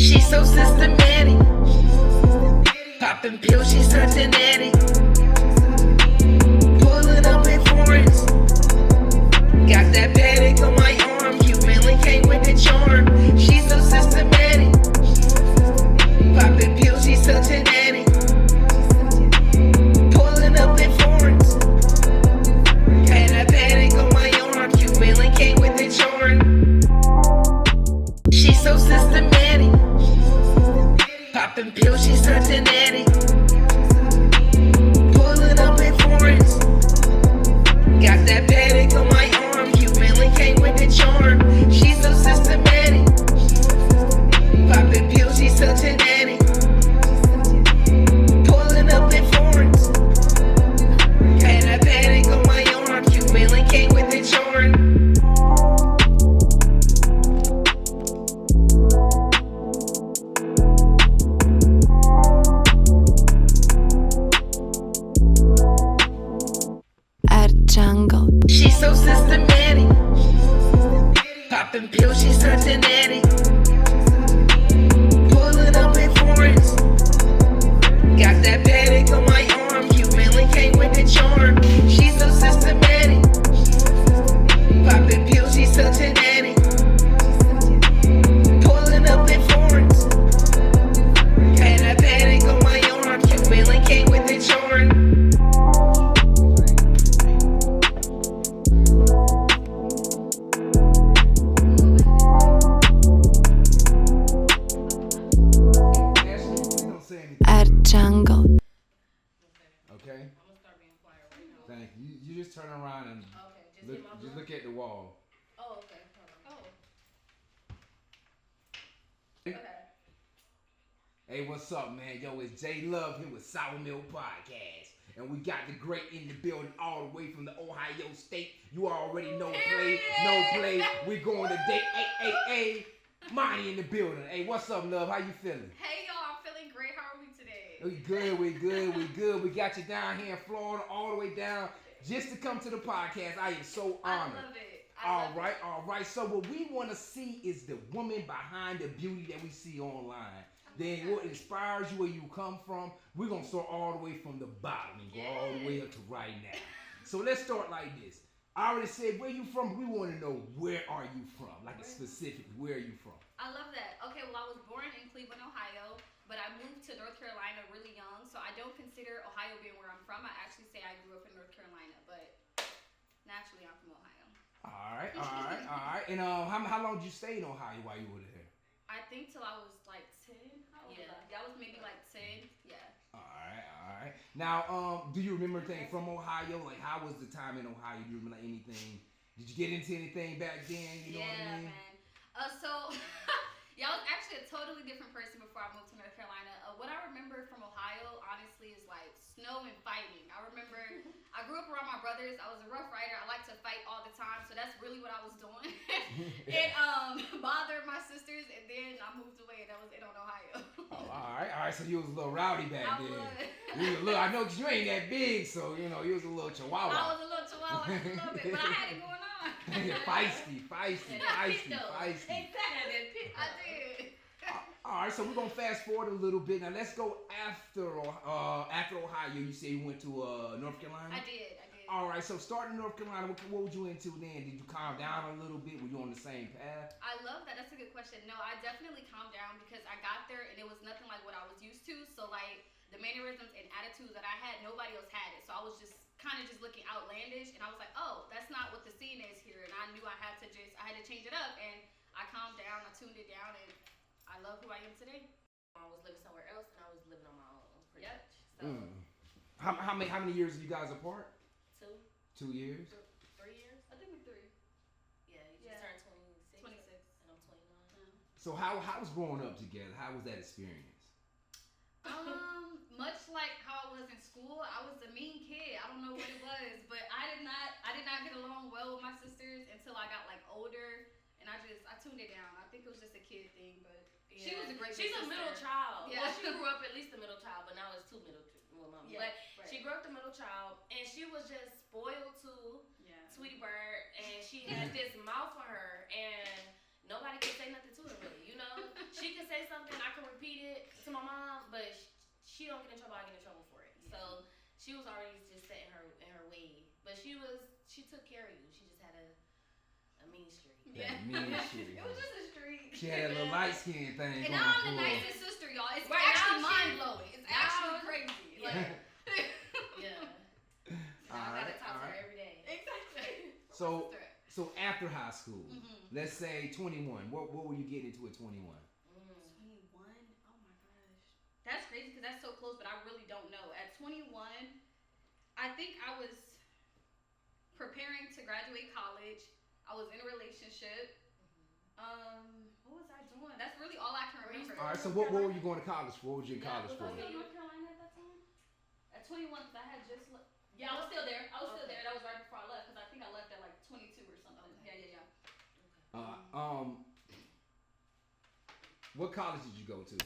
She's so systematic. Popping pills, she's such an addict. Pulling up in foreigns. Got that paddock on my arm. Cuban link came with the charm. She's so systematic. Popping pills, she's such an addict. Pulling up in foreigns. Had that paddock on my arm. Cuban link came with the charm. She's so systematic. Popping pills, she's such an addict. Pulling up in foreigns. Got that paddock on my arm. Cuban link came with the charm. She's so systematic. Popping pills, she's such an addict. Pulling up in foreigns. Had that paddock on my arm. Cuban link came with the charm. Jungle. She's so systematic. Popping pills, she's such an addict. Pulling up in foreigns. Got that paddock on my arm. Cuban link came with the charm. She's so systematic. Popping pills, she's such an addict. Pulling up in foreigns. Had that paddock on my arm. Cuban link came with the charm. Jungle. Okay. I'm gonna start being quiet right now. Thank you. You just turn around and Okay, just look at the wall. Oh, okay. Hold on. Okay. Hey, what's up, man? Yo, it's J Love here with Sour Milk Podcast. And we got the great in the building all the way from the Ohio State. You already know play, no play. We're going to date. Hey, Money in the building. Hey, what's up, love? How you feeling? Hey, y'all, I'm feeling great. How are we today? We good. We got you down here in Florida all the way down just to come to the podcast. I am so honored. I love it. All right. So what we want to see is the woman behind the beauty that we see online. Then what inspires you, where you come from. We're going to start all the way from the bottom and go all the way up to right now. So let's start like this. I already said where you from. We want to know where are you from? Like specifically, where are you from? I love that. Okay, well, I was born in Cleveland, Ohio, but I moved to North Carolina really young, so I don't consider Ohio being where I'm from. I actually say I grew up in North Carolina, but naturally I'm from Ohio. All right. And how long did you stay in Ohio while you were there? I think till I was like 10. How old was I? That was maybe like 10. Yeah. All right. Now, do you remember anything from Ohio? Like, how was the time in Ohio? Do you remember anything? Did you get into anything back then? You know what I mean? Man. Yeah, I was actually a totally different person before I moved to North Carolina. What I remember from Ohio, honestly, is like snow and fighting. I remember I grew up around my brothers. I was a rough rider. I like to fight all the time, so that's really what I was doing. It bothered my sisters, and then I moved away, and that was it on Ohio. Oh, all right. So you was a little rowdy back I then. was. I know because you ain't that big, so you was a little chihuahua. I was a little chihuahua just a little bit, but I had it going on. feisty. Exactly. I did. All right, so we're gonna fast forward a little bit. Now let's go after Ohio. You say you went to North Carolina. I did. All right, so starting in North Carolina, what were you into then? Did you calm down a little bit? Were you on the same path? I love that. That's a good question. No, I definitely calmed down because I got there and it was nothing like what I was used to. So like the mannerisms and attitudes that I had, nobody else had it. So I was just kind of just looking outlandish, and I was like, oh, that's not what the scene is here. And I knew I had to change it up, and I calmed down, I tuned it down, and I love who I am today. I was living somewhere else, and I was living on my own, pretty much. So, How many years are you guys apart? 2 years? 3 years. I think we're 3. Yeah, you just turned 26. 26. And I'm 29. So how was growing up together? How was that experience? Much like how I was in school, I was a mean kid. I don't know what it was, but I did not get along well with my sisters until I got like older, and I tuned it down. I think it was just a kid thing, but she was a great. She's a middle child. Yeah. Well, she grew up at least a middle child, but now it's 2 middle. Mama. Yeah, but right. she grew up the middle child, and she was just spoiled too. Yeah. Sweetie Bird, and she had this mouth for her, and nobody could say nothing to her really. She could say something she don't get in trouble, I get in trouble for it. Yeah. So she was already just set in her way. But she took care of you. She just had a mean streak. Yeah, mean streak. It was just a streak. She had a little light skin thing. And now I'm the nicest sister, y'all. It's actually mind blowing. It's actually crazy. Like, yeah. I gotta talk to her every day. Exactly. So after high school, let's say 21. What were you getting into at 21? 21. Oh my gosh, that's crazy because that's so close, but I really don't know. At 21, I think I was preparing to graduate college. I was in a relationship. What was I doing? That's really all I can remember. All right. So what were you going to college for? What was you in college for? Was I in North Carolina at that time? At 21, because I had just left. Yeah, I was still there. That was right before I left because I think I left at like 22 or something. Okay. Yeah. What college did you go to?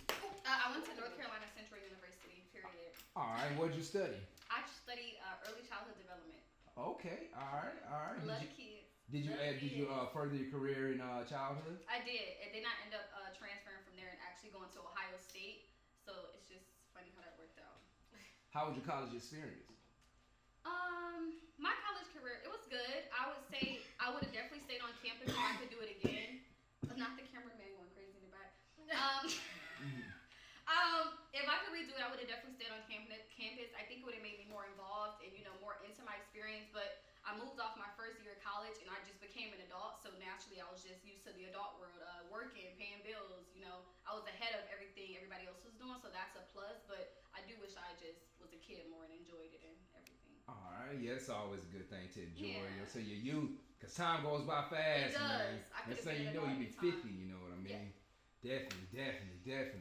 I went to North Carolina Central University. Period. All right. What did you study? I studied early childhood development. Okay. All right. Love kids. Did you further your career in childhood? I did, and then I ended up transferring from there and actually going to Ohio State. So it's just funny how that worked out. How was your college experience? My college career, it was good. I would say I would have definitely stayed on campus if I could do it again. Not the cameraman going crazy in the back. If I could redo it, I would have definitely stayed on campus. I think it would have made me more involved and more into my experience. But I moved off my first year of college and I just became an adult. So naturally, I was just used to the adult world, working, paying bills. I was ahead of everything everybody else was doing. So that's a plus. But I do wish I just was a kid more and enjoyed it and everything. All right, yeah, it's always a good thing to enjoy. Yeah. So your youth, because time goes by fast, it does. man. Next thing you know, you be 50. You know what I mean? Yeah. Definitely. Yeah.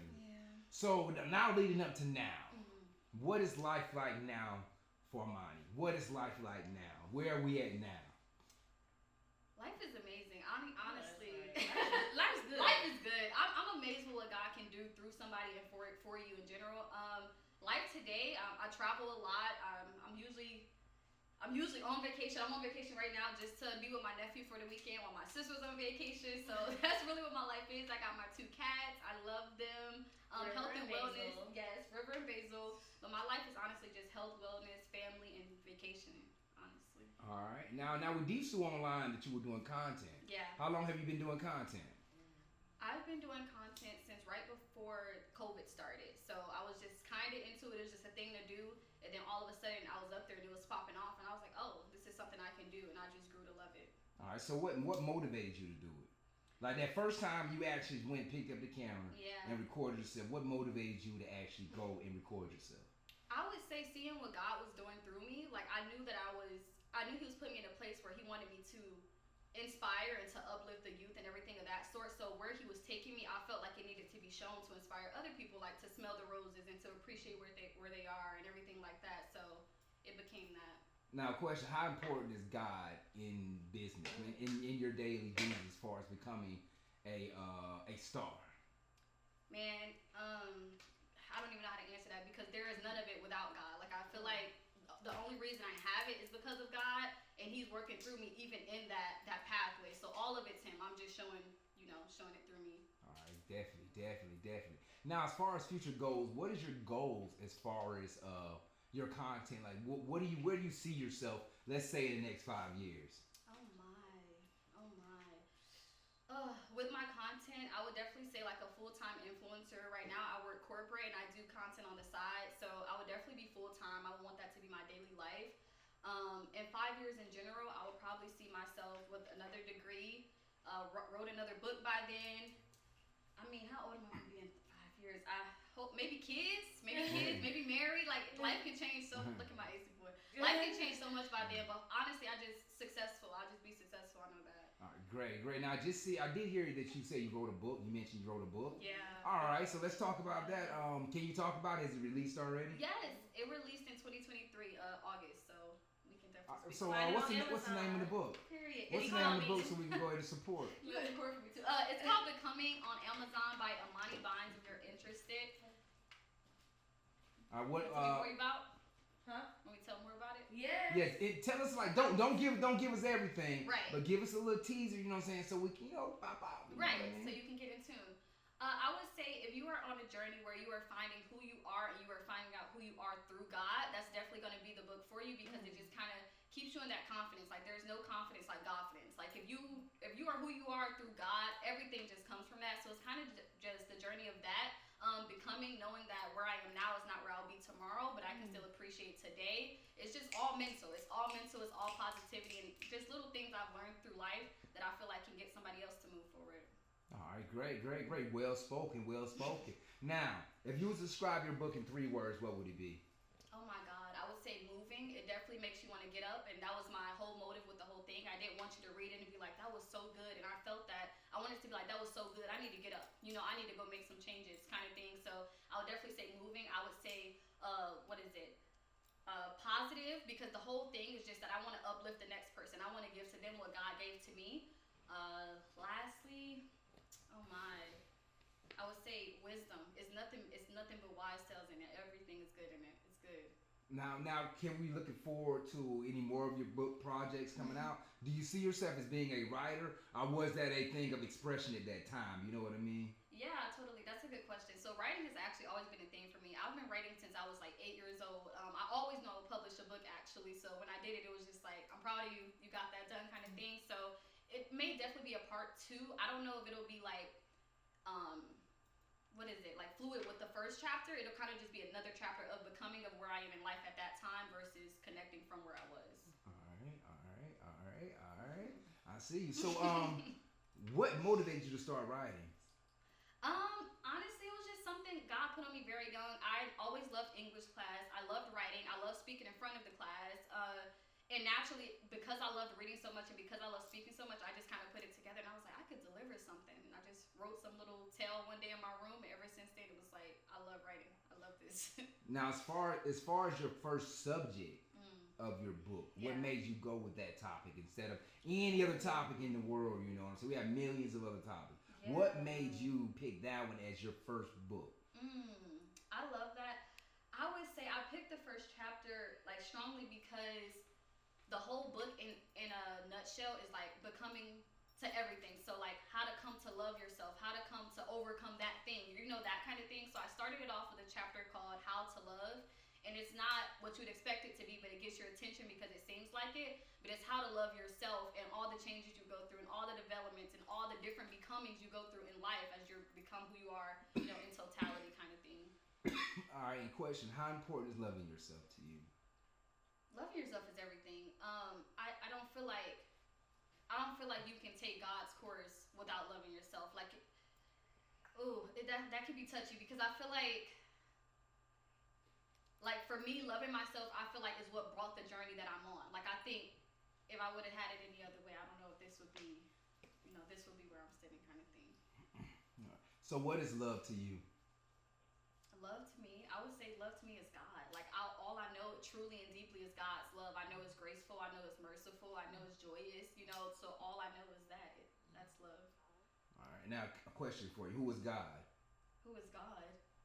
So now leading up to now, what is life like now for Amani? What is life like now? Where are we at now? Life is amazing. Honestly, life's good. Life is good. I'm amazed with what God can do through somebody and for you in general. Life today, I travel a lot. I'm usually on vacation. I'm on vacation right now just to be with my nephew for the weekend while my sister's on vacation. So that's really what my life is. I got my 2 cats. I love them. Health and wellness. Yes, River and Basil. But my life is honestly just health, wellness, family, and vacationing. Honestly. All right. Now with these 2 online that you were doing content. Yeah. How long have you been doing content? I've been doing content since right before COVID started. So I was just kind of into it. It was just a thing to do. And then all of a sudden I was up there and it was popping off. And I was like, oh, this is something I can do. And I just grew to love it. All right. So what motivated you to do it? Like that first time you actually went and picked up the camera and recorded yourself. What motivated you to actually go and record yourself? I would say seeing what God was doing through me. Like I knew He was putting me in a place where He wanted me to inspire and to uplift the youth and everything of that sort. So where He was taking me, I felt like it needed to be shown to inspire other people, like to smell the roses and to appreciate where they are and everything like that. So it became that. Now, question: how important is God in business, in your daily duties, as far as becoming a star? Man, I don't even know how to answer that because there is none of it without God. Like I feel like the only reason I have it is because of God, and He's working through me even in that pathway. So all of it's Him. I'm just showing it through me. All right, definitely. Now, as far as future goals, what is your goals as far as your content? Like, where do you see yourself? Let's say in the next 5 years. Oh my. With my content, I would definitely say like a full-time influencer. Right now, I work corporate and I do content on the side. So I would definitely be full-time. I would want that to be my daily life. In 5 years in general, I would probably see myself with another degree. Wrote another book by then. I mean, how old am I going to be in 5 years? I hope maybe kids, maybe married. Like life can change so. Look at my AC boy. Life can change so much by then. But honestly, I'll just be successful. I know that. All right, great. Now, I did hear that you say you wrote a book. You mentioned you wrote a book. Yeah. All right, so let's talk about that. Can you talk about it? Is it released already? Yes, it released in 2023, August. So we can definitely. So what's the name of the book? Period. What's the name of the book so we can go ahead and support? You can support me too. It's called Becoming on Amazon by Amani Bynes. If you're interested. What? More about? Huh? Can we tell more about it? Yes. Yes. Tell us like don't give us everything. Right. But give us a little teaser. You know what I'm saying? So we can pop out. Right. So you can get in tune. I would say if you are on a journey where you are finding who you are and you are finding who you are through God, that's definitely going to be the book for you because it just kind of keeps you in that confidence. Like there's no confidence like confidence. Like if you are who you are through God, everything just comes from that. So it's kind of just the journey of that. Becoming, knowing that where I am now is not where I'll be tomorrow, but I can still appreciate today. It's just all mental. It's all mental. It's all positivity and just little things I've learned through life that I feel like can get somebody else to move forward. All right, great. Well spoken. Now, if you was to describe your book in 3 words, what would it be? Oh my God, I would say moving. It definitely makes you want to get up, and that was my whole motive with the whole thing. I didn't want you to read it and be like, that was so good, and I felt that. I wanted to be like, that was so good, I need to get up. You know, I need to go make some changes kind of thing. So I would definitely say moving. I would say, positive, because the whole thing is just that I want to uplift the next person. I want to give to them what God gave to me. Lastly, oh my, I would say wisdom. It's nothing but wise tales in it. Everything is good in it. It's good. Now, can we looking forward to any more of your book projects coming out? Do you see yourself as being a writer, or was that a thing of expression at that time? You know what I mean? Yeah, totally. That's a good question. So writing has actually always been a thing for me. I've been writing since I was like 8 years old. I always know I would publish a book actually. So when I did it, it was just like, I'm proud of you. You got that done kind of thing. So it may definitely be a part 2. I don't know if it'll be like, like fluid with the first chapter. It'll kind of just be another chapter of becoming of where I am in life at that time versus connecting from where I was. All right. I see. So, what motivated you to start writing? Honestly, it was just something God put on me very young. I always loved English class. I loved writing. I loved speaking in front of the class. And naturally, because I loved reading so much and because I loved speaking so much, I just kind of put it together and I was like, I could deliver something. And I just wrote some little tale one day in my room. And ever since then, it was like, I love writing. I love this. Now, as far as your first subject of your book, what made you go with that topic instead of any other topic in the world? You know, so we have millions of other topics. Yeah. What made you pick that one as your first book? I love that. I would say I picked the first chapter like strongly because the whole book in a nutshell is like becoming to everything. So like how to come to love yourself, how to come to overcome that thing, you know, that kind of thing. So I started it off with a chapter called How to Love. And it's not what you'd expect it to be, but it gets your attention because it seems like it. But it's how to love yourself and all the changes you go through and all the developments and all the different becomings you go through in life as you become who you are, you know, in totality kind of thing. All right, question. How important is loving yourself to you? Loving yourself is everything. I don't feel like you can take God's course without loving yourself. Like, that could be touchy because I feel like for me, loving myself, I feel like is what brought the journey that I'm on. Like I think if I would have had it any other way, I don't know if this would be, this would be where I'm sitting kind of thing. So what is love to you? Love to me, I would say love to me is God. Like all I know truly and deeply is God's love. I know it's graceful. I know it's merciful. I know it's joyous. You know, so all I know is that. That's love. All right. Now, a question for you. Who is God? Who is God?